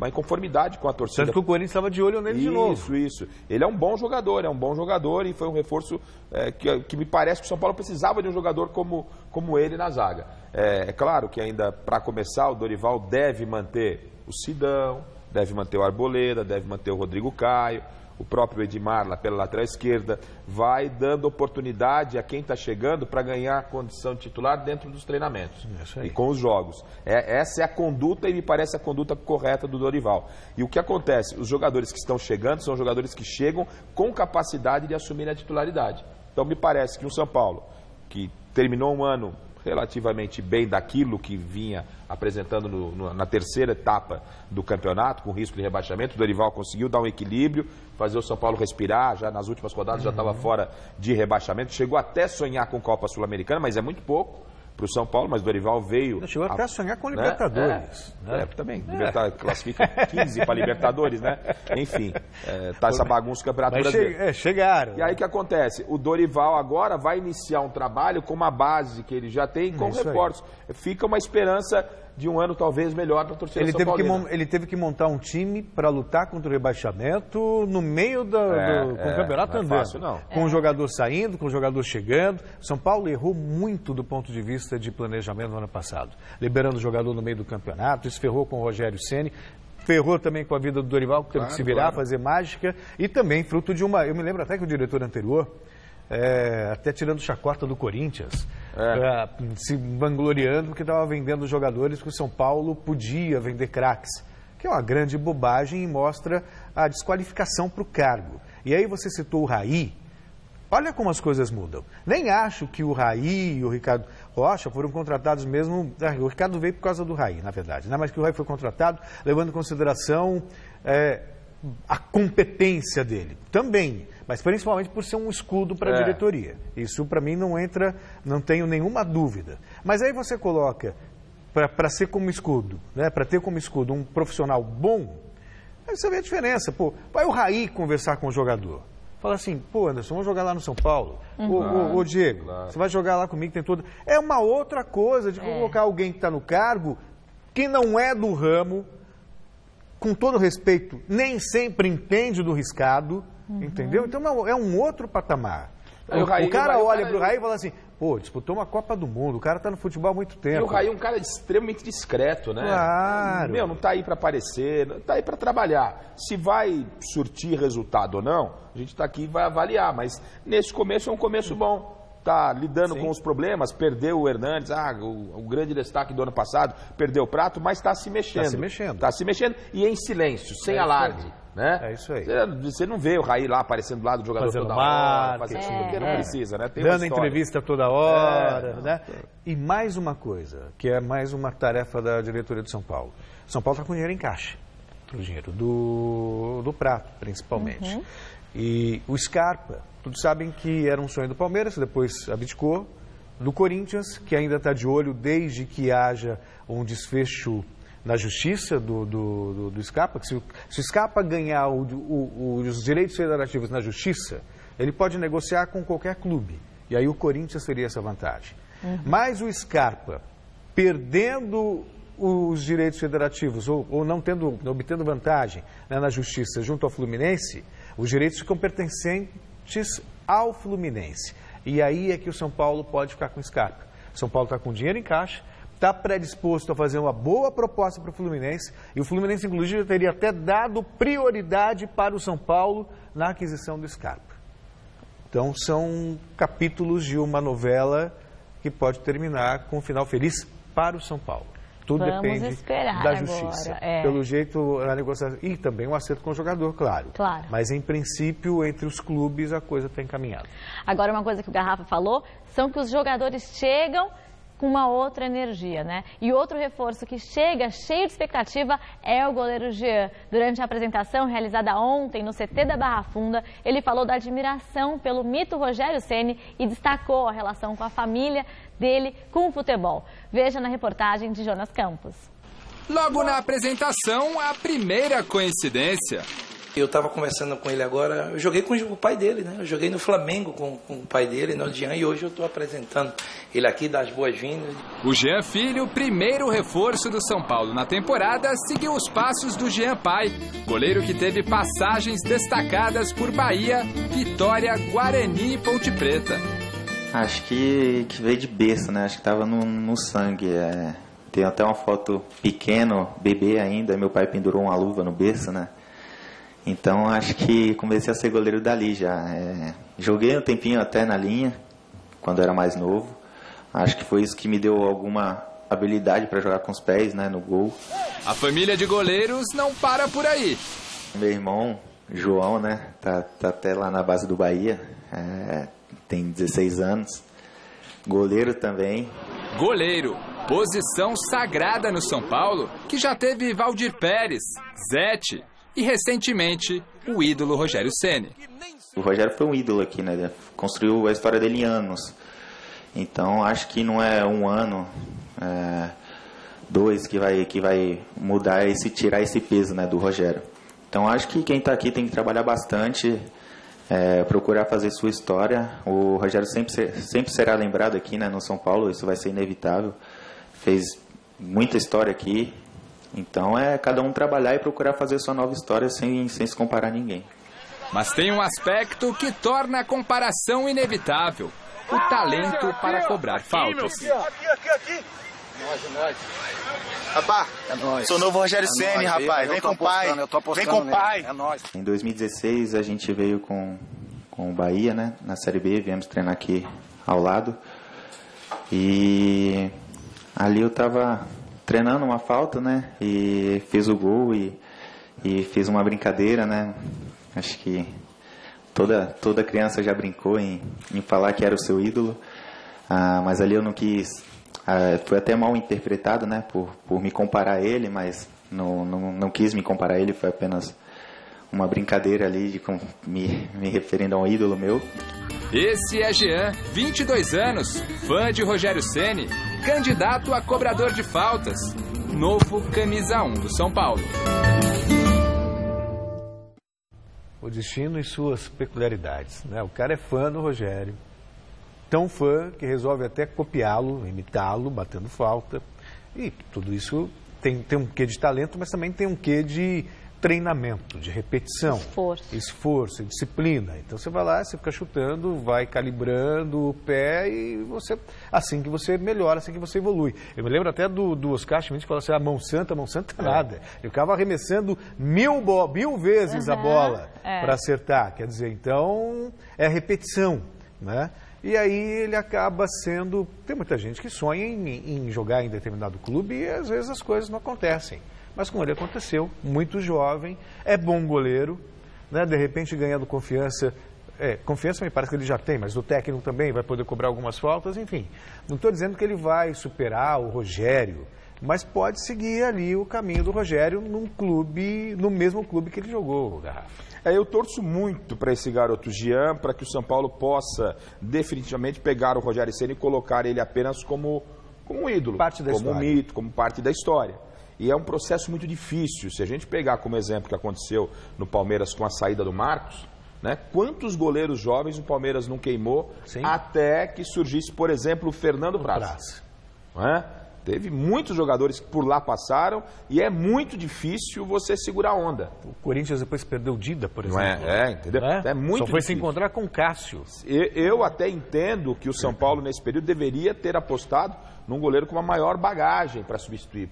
inconformidade com a torcida. Tanto que o Corinthians estava de olho nele de novo. Isso. Ele é um bom jogador e foi um reforço que me parece que o São Paulo precisava de um jogador como ele na zaga. É claro que ainda, para começar, o Dorival deve manter o Sidão, deve manter o Arboleda, deve manter o Rodrigo Caio, o próprio Edmar lá pela lateral esquerda, vai dando oportunidade a quem está chegando para ganhar condição de titular dentro dos treinamentos e com os jogos. Essa é a conduta e me parece a conduta correta do Dorival. E o que acontece? Os jogadores que estão chegando são jogadores que chegam com capacidade de assumir a titularidade. Então me parece que o São Paulo, que terminou um ano relativamente bem daquilo que vinha apresentando na 3ª etapa do campeonato, com risco de rebaixamento, o Dorival conseguiu dar um equilíbrio, fazer o São Paulo respirar, já nas últimas rodadas já estava fora de rebaixamento, chegou até sonhar com Copa Sul-Americana, mas é muito pouco para o São Paulo, mas o Dorival veio... Chegou até a sonhar com Libertadores. Também, classifica 15 para Libertadores, né? Enfim, tá essa bagunça do Campeonato Brasileiro. Chegaram. E aí o que acontece? O Dorival agora vai iniciar um trabalho com uma base que ele já tem, com reforços. Fica uma esperança de um ano talvez melhor para a torcida São Paulina. Ele teve que montar um time para lutar contra o rebaixamento no meio do campeonato andando. Fácil, não. Com o jogador saindo, com o jogador chegando. São Paulo errou muito do ponto de vista de planejamento no ano passado. Liberando o jogador no meio do campeonato, isso ferrou com o Rogério Ceni. Ferrou também com a vida do Dorival, que teve que se virar, fazer mágica. E também fruto de uma... Eu me lembro até que o diretor anterior até tirando chacota do Corinthians, se vangloriando porque estava vendendo jogadores que o São Paulo podia vender craques, que é uma grande bobagem e mostra a desqualificação para o cargo. E aí você citou o Raí. Olha como as coisas mudam. Nem acho que o Raí e o Ricardo Rocha foram contratados mesmo... O Ricardo veio por causa do Raí, na verdade, né? Mas que o Raí foi contratado levando em consideração a competência dele. Também, mas principalmente por ser um escudo para a diretoria. Isso para mim não tenho nenhuma dúvida. Mas aí você coloca, para ser como escudo, né? Para ter como escudo um profissional bom, aí você vê a diferença. Pô, vai o Raí conversar com o jogador. Fala assim, pô, Anderson, vamos jogar lá no São Paulo. Ô, Diego, você vai jogar lá comigo, tem tudo. É uma outra coisa de colocar alguém que está no cargo, que não é do ramo, com todo respeito, nem sempre entende do riscado, entendeu? Então é um outro patamar. O cara olha para o Raí e fala assim, pô, disputou uma Copa do Mundo, o cara está no futebol há muito tempo. E o Raí é um cara extremamente discreto, né? Claro. Não está aí para aparecer, está aí para trabalhar. Se vai surtir resultado ou não, a gente está aqui e vai avaliar, mas nesse começo é um começo bom. Está lidando com os problemas, perdeu o Hernandes, o grande destaque do ano passado, perdeu o Prato, mas está se mexendo. Está se mexendo e em silêncio, sem alarde. Né? É isso aí. Você não vê o Raí lá aparecendo do lado do jogador toda hora, fazendo porque não precisa, né? Tem dando entrevista toda hora, né? E mais uma coisa, que é mais uma tarefa da diretoria do São Paulo. São Paulo está com dinheiro em caixa, o dinheiro do Prato, principalmente. E o Scarpa, todos sabem que era um sonho do Palmeiras, depois abdicou, do Corinthians, que ainda está de olho desde que haja um desfecho na justiça do Scarpa, que se o Scarpa ganhar os direitos federativos na justiça, ele pode negociar com qualquer clube. E aí o Corinthians teria essa vantagem. Mas o Scarpa, perdendo os direitos federativos ou não obtendo vantagem, né, na justiça junto ao Fluminense, os direitos ficam pertencentes ao Fluminense. E aí é que o São Paulo pode ficar com o Scarpa. O São Paulo está com dinheiro em caixa, está predisposto a fazer uma boa proposta para o Fluminense, e o Fluminense, inclusive, teria até dado prioridade para o São Paulo na aquisição do Scarpa. Então, são capítulos de uma novela que pode terminar com um final feliz para o São Paulo. Tudo depende da justiça. Pelo jeito, a negociação e também um acerto com o jogador, claro. Mas, em princípio, entre os clubes, a coisa está encaminhada. Agora, uma coisa que o Garrafa falou, são que os jogadores chegam com uma outra energia, né? E outro reforço que chega cheio de expectativa é o goleiro Jean. Durante a apresentação realizada ontem no CT da Barra Funda, ele falou da admiração pelo mito Rogério Ceni e destacou a relação com a família dele com o futebol. Veja na reportagem de Jonas Campos. Logo na apresentação, a primeira coincidência. Eu estava conversando com ele agora, eu joguei com o pai dele, né? Eu joguei no Flamengo com o pai dele, no Jean, e hoje eu estou apresentando ele aqui, das boas-vindas. O Jean Filho, primeiro reforço do São Paulo na temporada, seguiu os passos do Jean Pai, goleiro que teve passagens destacadas por Bahia, Vitória, Guarani e Ponte Preta. Acho que veio de berço, né? Acho que estava no sangue. Tem até uma foto pequeno, bebê ainda, meu pai pendurou uma luva no berço, né? Então, acho que comecei a ser goleiro dali já. Joguei um tempinho até na linha, quando era mais novo. Acho que foi isso que me deu alguma habilidade para jogar com os pés, né, no gol. A família de goleiros não para por aí. Meu irmão, João, né, tá até lá na base do Bahia. Tem 16 anos. Goleiro também. Goleiro, posição sagrada no São Paulo, que já teve Valdir Pérez, Zete e, recentemente, o ídolo Rogério Ceni. O Rogério foi um ídolo aqui, né? Ele construiu a história dele em anos. Então, acho que não é um ano, 2 que vai mudar tirar esse peso, né, do Rogério. Então, acho que quem está aqui tem que trabalhar bastante, procurar fazer sua história. O Rogério sempre será lembrado aqui, né, no São Paulo, isso vai ser inevitável. Fez muita história aqui. Então cada um trabalhar e procurar fazer sua nova história sem se comparar a ninguém. Mas tem um aspecto que torna a comparação inevitável: o talento para cobrar faltas. Aqui. Nós. Rapaz, sou o novo Rogério Ceni, rapaz. Vem com o pai. Vem com o pai. É nóis. Em 2016 a gente veio com o Bahia, né? Na Série B, viemos treinar aqui ao lado. E ali eu estava treinando uma falta, né? E fiz o gol e fiz uma brincadeira, né? Acho que toda criança já brincou em falar que era o seu ídolo. Mas ali eu não quis... foi até mal interpretado, né? Por me comparar a ele, mas não quis me comparar a ele. Foi apenas uma brincadeira ali me referindo a um ídolo meu. Esse é Jean, 22 anos, fã de Rogério Ceni, candidato a cobrador de faltas, novo camisa 1 do São Paulo. O destino e suas peculiaridades, né? O cara é fã do Rogério, tão fã que resolve até copiá-lo, imitá-lo, batendo falta. E tudo isso tem um quê de talento, mas também tem um quê de treinamento, de repetição, esforço, disciplina. Então você vai lá, você fica chutando, vai calibrando o pé e assim que você melhora, assim que você evolui. Eu me lembro até do Oscar Schmidt que falou assim, mão santa nada. Eu ficava arremessando mil vezes a bola para acertar. Quer dizer, então é repetição, né? E aí ele acaba sendo... Tem muita gente que sonha em jogar em determinado clube e às vezes as coisas não acontecem. Mas com ele aconteceu, muito jovem, é bom goleiro, né? De repente ganhando confiança, confiança me parece que ele já tem, mas o técnico também vai poder cobrar algumas faltas, enfim. Não estou dizendo que ele vai superar o Rogério, mas pode seguir ali o caminho do Rogério no mesmo clube que ele jogou, Garrafa. Eu torço muito para esse garoto Jean, para que o São Paulo possa definitivamente pegar o Rogério Ceni e colocar ele apenas como um ídolo, como um mito, como parte da história. E é um processo muito difícil. Se a gente pegar como exemplo que aconteceu no Palmeiras com a saída do Marcos, né? Quantos goleiros jovens o Palmeiras não queimou até que surgisse, por exemplo, o Fernando Praz. Não é? Teve muitos jogadores que por lá passaram e é muito difícil você segurar a onda. O Corinthians depois perdeu o Dida, por exemplo. Entendeu? É muito Só foi difícil. Se encontrar com o Cássio. Eu até entendo que o São Paulo, nesse período, deveria ter apostado num goleiro com uma maior bagagem para substituir.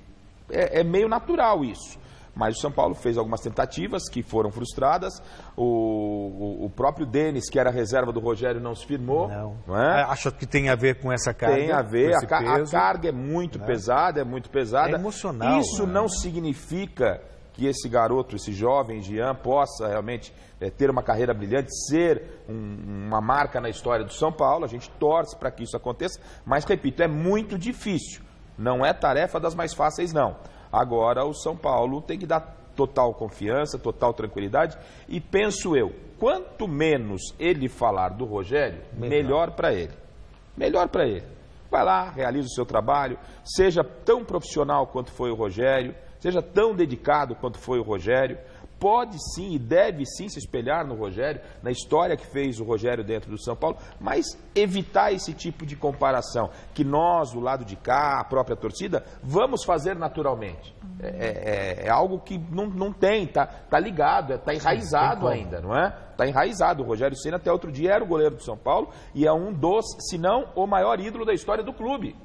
É meio natural isso. Mas o São Paulo fez algumas tentativas que foram frustradas. O próprio Denis, que era reserva do Rogério, não se firmou. Não é? Acho que tem a ver com essa carga. Tem a ver. A carga é muito pesada, é muito pesada. É emocional. Isso não significa que esse garoto, esse jovem Jean, possa realmente ter uma carreira brilhante, ser uma marca na história do São Paulo. A gente torce para que isso aconteça. Mas, repito, é muito difícil. Não é tarefa das mais fáceis, não. Agora, o São Paulo tem que dar total confiança, total tranquilidade. E penso eu, quanto menos ele falar do Rogério, melhor para ele. Melhor para ele. Vai lá, realiza o seu trabalho, seja tão profissional quanto foi o Rogério, seja tão dedicado quanto foi o Rogério. Pode sim e deve sim se espelhar no Rogério, na história que fez o Rogério dentro do São Paulo, mas evitar esse tipo de comparação, que nós, do lado de cá, a própria torcida, vamos fazer naturalmente. É algo que não tem, tá ligado, está enraizado ainda, não é? Está enraizado. O Rogério Ceni até outro dia era o goleiro do São Paulo e é um dos, se não o maior ídolo da história do clube.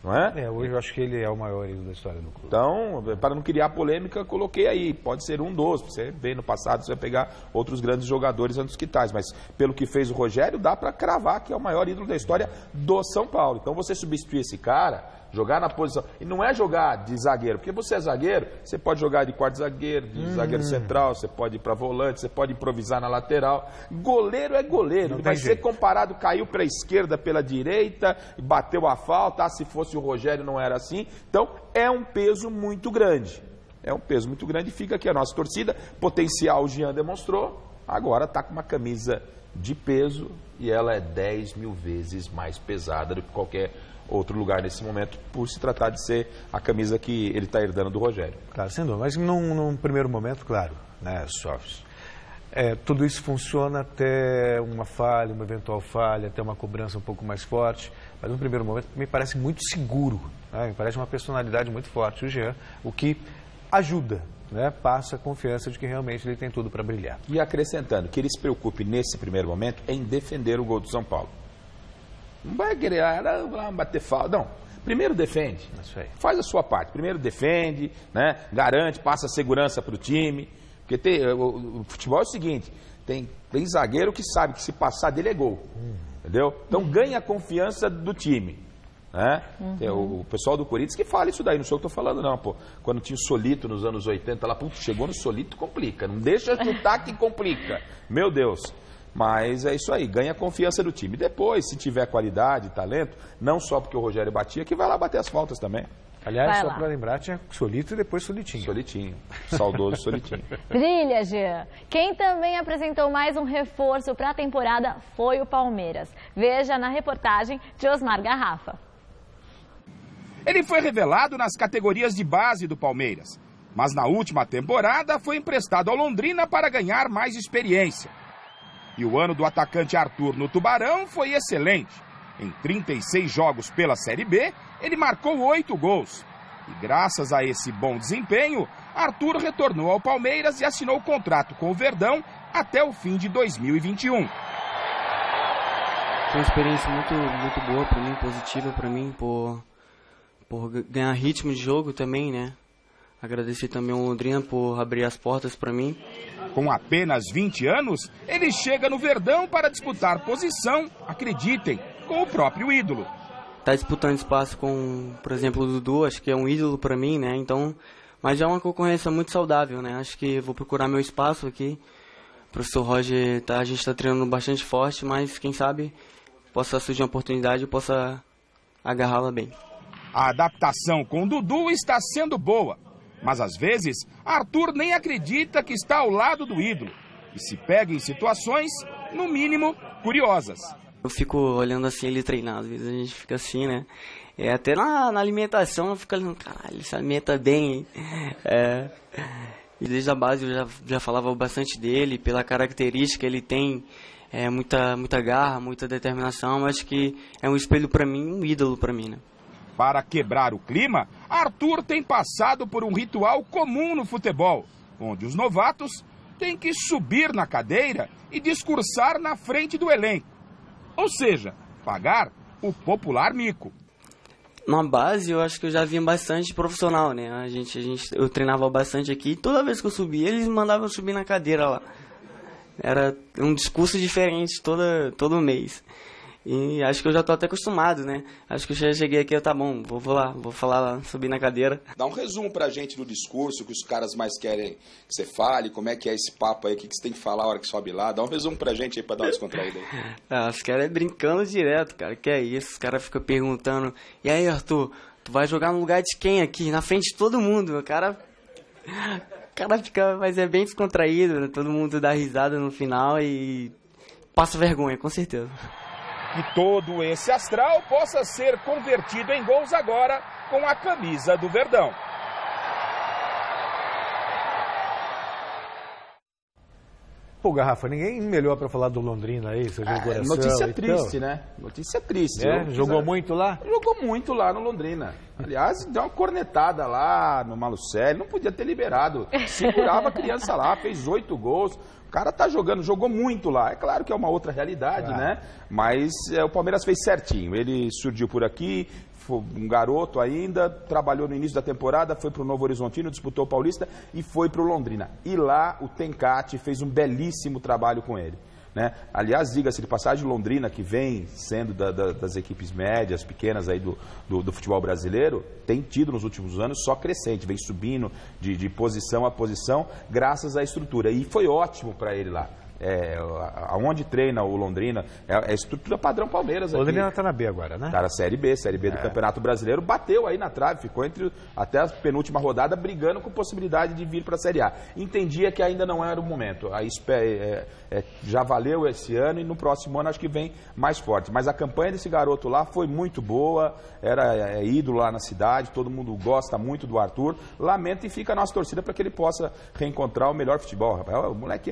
Não é? Hoje eu acho que ele é o maior ídolo da história do clube. Então, para não criar polêmica, coloquei aí. Pode ser um dos. Você vê no passado, você vai pegar outros grandes jogadores antes que tais. Mas pelo que fez o Rogério, dá para cravar que é o maior ídolo da história do São Paulo. Então você substituir esse cara, jogar na posição... E não é jogar de zagueiro, porque você é zagueiro, você pode jogar de quarto zagueiro, de zagueiro central, você pode ir para volante, você pode improvisar na lateral. Goleiro é goleiro. Ele vai ser comparado, caiu para a esquerda, pela direita, bateu a falta. Se fosse o Rogério não era assim. Então é um peso muito grande. É um peso muito grande. Fica aqui a nossa torcida. Potencial o Jean demonstrou. Agora está com uma camisa de peso e ela é 10 mil vezes mais pesada do que qualquer outro lugar nesse momento, por se tratar de ser a camisa que ele está herdando do Rogério. Claro, sem dúvida. Mas num primeiro momento, claro, né, tudo isso funciona até uma falha, uma eventual falha, até uma cobrança um pouco mais forte. Mas no primeiro momento me parece muito seguro, né? Me parece uma personalidade muito forte, o Jean, o que ajuda, né? Passa a confiança de que realmente ele tem tudo para brilhar. E acrescentando, que ele se preocupe nesse primeiro momento em defender o gol do São Paulo. Não vai querer bater falta, não. Primeiro defende, faz a sua parte. Primeiro defende, né? Garante, passa segurança para o time. Porque o futebol é o seguinte, Tem zagueiro que sabe que se passar dele é gol. Entendeu? Então ganha a confiança do time. Né? O pessoal do Corinthians que fala isso daí, não sei o que eu tô falando não, pô. Quando tinha o Solito nos anos 80 lá, putz, chegou no Solito, complica. Não deixa chutar que complica. Meu Deus. Mas é isso aí, ganha a confiança do time. Depois, se tiver qualidade, talento, não só porque o Rogério batia, que vai lá bater as faltas também. Aliás, só para lembrar, tinha Solito e depois Solitinho. Solitinho, saudoso Solitinho. Brilha, Jean. Quem também apresentou mais um reforço para a temporada foi o Palmeiras. Veja na reportagem de Osmar Garrafa. Ele foi revelado nas categorias de base do Palmeiras, mas na última temporada foi emprestado ao Londrina para ganhar mais experiência. E o ano do atacante Arthur no Tubarão foi excelente. Em 36 jogos pela Série B, ele marcou 8 gols. E graças a esse bom desempenho, Arthur retornou ao Palmeiras e assinou contrato com o Verdão até o fim de 2021. Foi uma experiência muito boa para mim, positiva para mim, por ganhar ritmo de jogo também, né? Agradecer também ao Londrina por abrir as portas para mim. Com apenas 20 anos, ele chega no Verdão para disputar posição, acreditem, com o próprio ídolo. Tá disputando espaço com, por exemplo, o Dudu, acho que é um ídolo para mim, né? Então, mas é uma concorrência muito saudável, né? Acho que vou procurar meu espaço aqui. O professor Roger, a gente está treinando bastante forte, mas quem sabe possa surgir uma oportunidade e possa agarrá-la bem. A adaptação com o Dudu está sendo boa, mas às vezes Arthur nem acredita que está ao lado do ídolo e se pega em situações, no mínimo, curiosas. Eu fico olhando assim ele treinar, às vezes a gente fica assim, né? Até na alimentação eu fico olhando, caralho, ele se alimenta bem, hein? E desde a base eu já falava bastante dele, pela característica ele tem muita garra, muita determinação. Acho que é um espelho para mim, um ídolo para mim, né? Para quebrar o clima, Arthur tem passado por um ritual comum no futebol, onde os novatos têm que subir na cadeira e discursar na frente do elenco. Ou seja, pagar o popular mico. Na base, eu acho que eu já vi bastante profissional, né? Eu treinava bastante aqui e toda vez que eu subia, eles me mandavam subir na cadeira lá. Era um discurso diferente todo mês. E acho que eu já tô até acostumado, né? Acho que eu já cheguei aqui, tá bom, vou falar lá, subir na cadeira. Dá um resumo pra gente do discurso que os caras mais querem que você fale, como é que é esse papo aí, o que você tem que falar a hora que sobe lá. Dá um resumo pra gente aí pra dar uma descontraída aí. Os caras brincando direto, cara, que é isso? Os caras ficam perguntando, e aí, Arthur, tu vai jogar no lugar de quem aqui? Na frente de todo mundo, o cara fica, mas é bem descontraído, né? Todo mundo dá risada no final e passa vergonha, com certeza. Que todo esse astral possa ser convertido em gols agora com a camisa do Verdão. Pô, Garrafa, ninguém melhor para falar do Londrina aí, seu coração. Notícia triste, né? Notícia triste. Jogou muito lá? Jogou muito lá no Londrina. Aliás, deu uma cornetada lá no Malucelli, não podia ter liberado. Segurava a criança lá, fez 8 gols. O cara tá jogou muito lá. É claro que é uma outra realidade, né? Mas o Palmeiras fez certinho. Ele surgiu por aqui, foi um garoto ainda, trabalhou no início da temporada, foi pro Novo Horizontino, disputou o Paulista e foi pro Londrina. E lá o Tencati fez um belíssimo trabalho com ele. Né? Aliás, diga-se de passagem, Londrina, que vem sendo das equipes médias, pequenas aí do futebol brasileiro, tem tido nos últimos anos só crescente, vem subindo de posição a posição, graças à estrutura. E foi ótimo para ele lá. Aonde treina o Londrina, é estrutura padrão Palmeiras. O Londrina está na B agora, né? Está na Série B do Campeonato Brasileiro, bateu aí na trave, ficou até a penúltima rodada brigando com possibilidade de vir para a Série A. Entendia que ainda não era o momento, já valeu esse ano e no próximo ano acho que vem mais forte. Mas a campanha desse garoto lá foi muito boa, era ídolo lá na cidade, todo mundo gosta muito do Arthur. Lamento e fica a nossa torcida para que ele possa reencontrar o melhor futebol. O moleque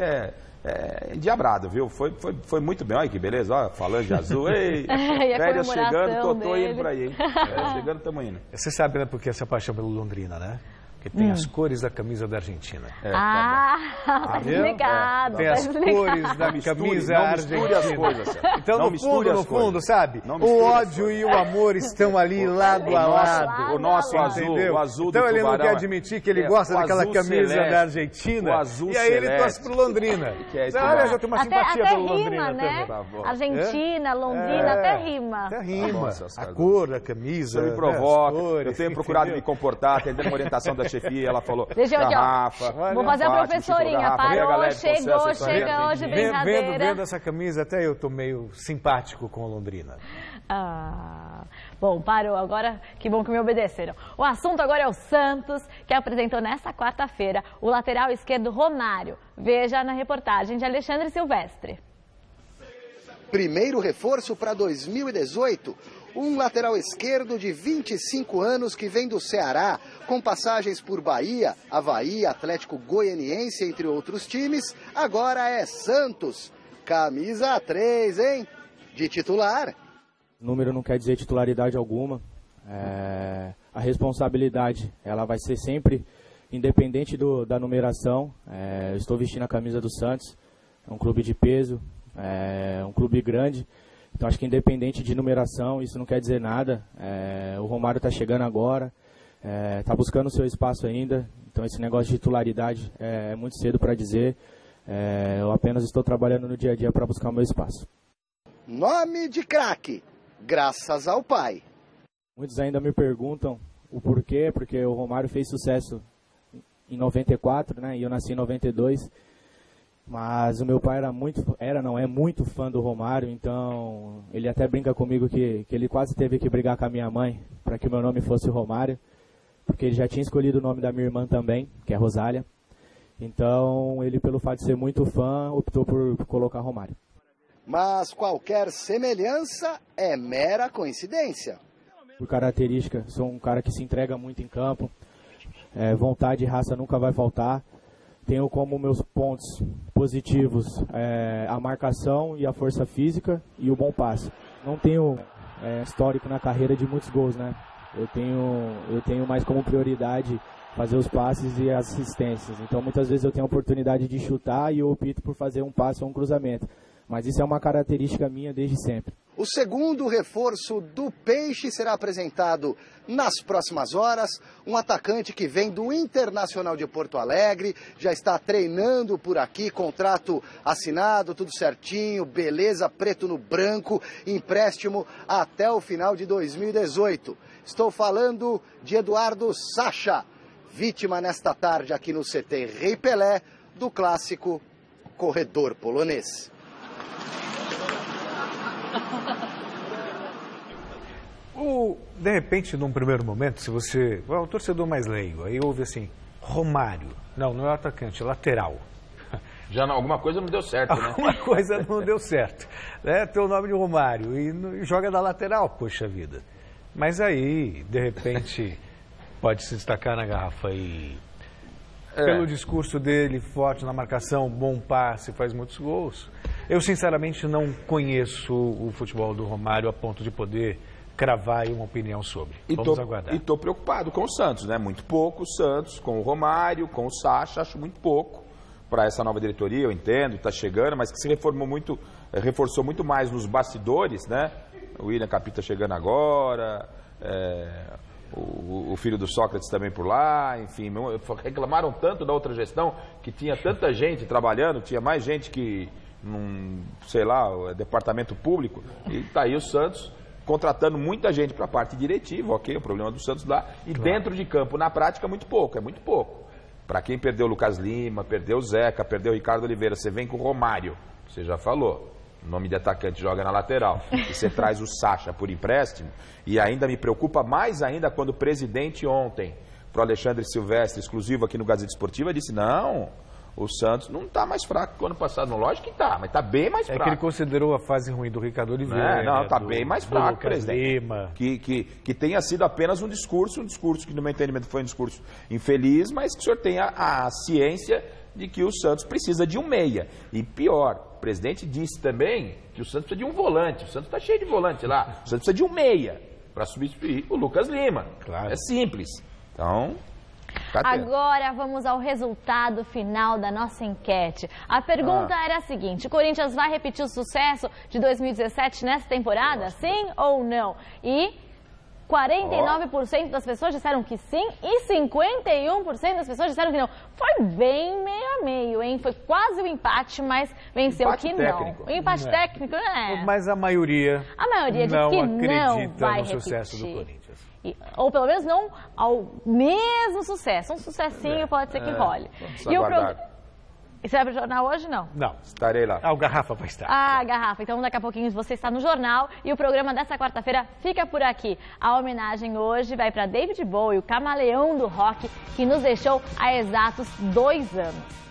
endiabrado, viu? Foi muito bem. Olha que beleza, olha, falando de azul. Ei, férias chegando, tô indo pra aí, hein? Chegando, tamo indo. Você sabe, né, porque essa paixão pelo Londrina, né? que tem as cores da camisa da Argentina. Tá explicado. Tem as cores da camisa argentina. As coisas, então, no fundo, sabe? O ódio e o amor estão ali lado a lado. O nosso azul, o azul do Então ele Tubarão não quer admitir que ele gosta daquela camisa da Argentina. O azul e aí ele torce pro Londrina. Olha, já tem uma simpatia pelo Londrina né? também. Argentina, Londrina, até rima. Até rima. A cor da camisa. Isso me provoca. Eu tenho procurado me comportar, atendendo a orientação da chefia, ela falou, deixa eu aqui, garrafa. Vou fazer a professorinha. Parou, chega hoje, brincadeira. Vendo essa camisa, até eu tô meio simpático com a Londrina. Bom, parou. Agora, que bom que me obedeceram. O assunto agora é o Santos, que apresentou nesta quarta-feira o lateral esquerdo Romário. Veja na reportagem de Alexandre Silvestre. Primeiro reforço para 2018. Um lateral esquerdo de 25 anos que vem do Ceará, com passagens por Bahia, Avaí, Atlético Goianiense, entre outros times, agora é Santos. Camisa 3, hein? De titular. Número não quer dizer titularidade alguma. A responsabilidade, ela vai ser sempre independente da numeração. Eu estou vestindo a camisa do Santos, é um clube de peso, é um clube grande. Então acho que independente de numeração, isso não quer dizer nada. O Romário está chegando agora, está buscando o seu espaço ainda. Então esse negócio de titularidade é muito cedo para dizer. Eu apenas estou trabalhando no dia a dia para buscar o meu espaço. Nome de craque, graças ao pai. Muitos ainda me perguntam o porquê, porque o Romário fez sucesso em 94, né? E eu nasci em 92. Mas o meu pai é muito fã do Romário, então ele até brinca comigo que ele quase teve que brigar com a minha mãe para que o meu nome fosse Romário, porque ele já tinha escolhido o nome da minha irmã também, que é Rosália. Então ele, pelo fato de ser muito fã, optou por colocar Romário. Mas qualquer semelhança é mera coincidência. Por característica, sou um cara que se entrega muito em campo, vontade e raça nunca vai faltar. Tenho como meus pontos positivos a marcação e a força física e o bom passe. Não tenho histórico na carreira de muitos gols, né? Eu tenho mais como prioridade fazer os passes e as assistências. Então muitas vezes eu tenho a oportunidade de chutar e eu opto por fazer um passe ou um cruzamento. Mas isso é uma característica minha desde sempre. O segundo reforço do Peixe será apresentado nas próximas horas. Um atacante que vem do Internacional de Porto Alegre, já está treinando por aqui, contrato assinado, tudo certinho, beleza, preto no branco, empréstimo até o final de 2018. Estou falando de Eduardo Sacha, vítima nesta tarde aqui no CT Rei Pelé do clássico corredor polonês. De repente, num primeiro momento, se você... o torcedor mais leigo, aí ouve assim, Romário. Não é o atacante, é lateral. Já alguma coisa não deu certo, né? Alguma coisa não deu certo. Tem o nome de Romário e joga da lateral, poxa vida. Mas aí, de repente, pode se destacar na garrafa e... Pelo discurso dele, forte na marcação, bom passe, faz muitos gols. Eu, sinceramente, não conheço o futebol do Romário a ponto de poder cravar aí uma opinião sobre. Vamos aguardar. E estou preocupado com o Santos, né? Muito pouco o Santos, com o Romário, com o Sacha, acho muito pouco para essa nova diretoria, eu entendo, está chegando, mas que se reforçou muito mais nos bastidores, né? O William Capita chegando agora, o filho do Sócrates também por lá, enfim, reclamaram tanto da outra gestão, que tinha tanta gente trabalhando, tinha mais gente que, sei lá, departamento público, e está aí o Santos contratando muita gente para a parte diretiva, ok, o problema do Santos lá, e dentro de campo, na prática, muito pouco, é muito pouco. Para quem perdeu o Lucas Lima, perdeu o Zeca, perdeu o Ricardo Oliveira, você vem com o Romário, você já falou, o nome de atacante joga na lateral, e você traz o Sacha por empréstimo, e ainda me preocupa mais ainda quando o presidente ontem, para o Alexandre Silvestre, exclusivo aqui no Gazeta Esportiva, disse, não, o Santos não está mais fraco que o ano passado. Não, lógico que está, mas está bem mais fraco. É que ele considerou a fase ruim do Ricardo Oliveira. Não, está bem mais fraco, presidente. Lima. Que tenha sido apenas um discurso que no meu entendimento foi um discurso infeliz, mas que o senhor tenha a ciência de que o Santos precisa de um meia. E pior, o presidente disse também que o Santos precisa de um volante. O Santos está cheio de volante lá. O Santos precisa de um meia para substituir o Lucas Lima. Claro. É simples. Então... Agora vamos ao resultado final da nossa enquete. A pergunta era a seguinte: o Corinthians vai repetir o sucesso de 2017 nessa temporada? Sim ou não? E 49% das pessoas disseram que sim e 51% das pessoas disseram que não. Foi bem meio a meio, hein? Foi quase um empate, mas venceu empate que técnico. não. O empate técnico, né? Mas a maioria diz não que acredita não vai no sucesso do repetir. Corinthians. Ou pelo menos não ao mesmo sucesso. Um sucessinho pode ser que role. E o Você vai pro jornal hoje, não? Não. Estarei lá. O Garrafa vai estar. Garrafa. Então, daqui a pouquinho você está no jornal e o programa dessa quarta-feira fica por aqui. A homenagem hoje vai para David Bowie, o camaleão do rock, que nos deixou há exatos 2 anos.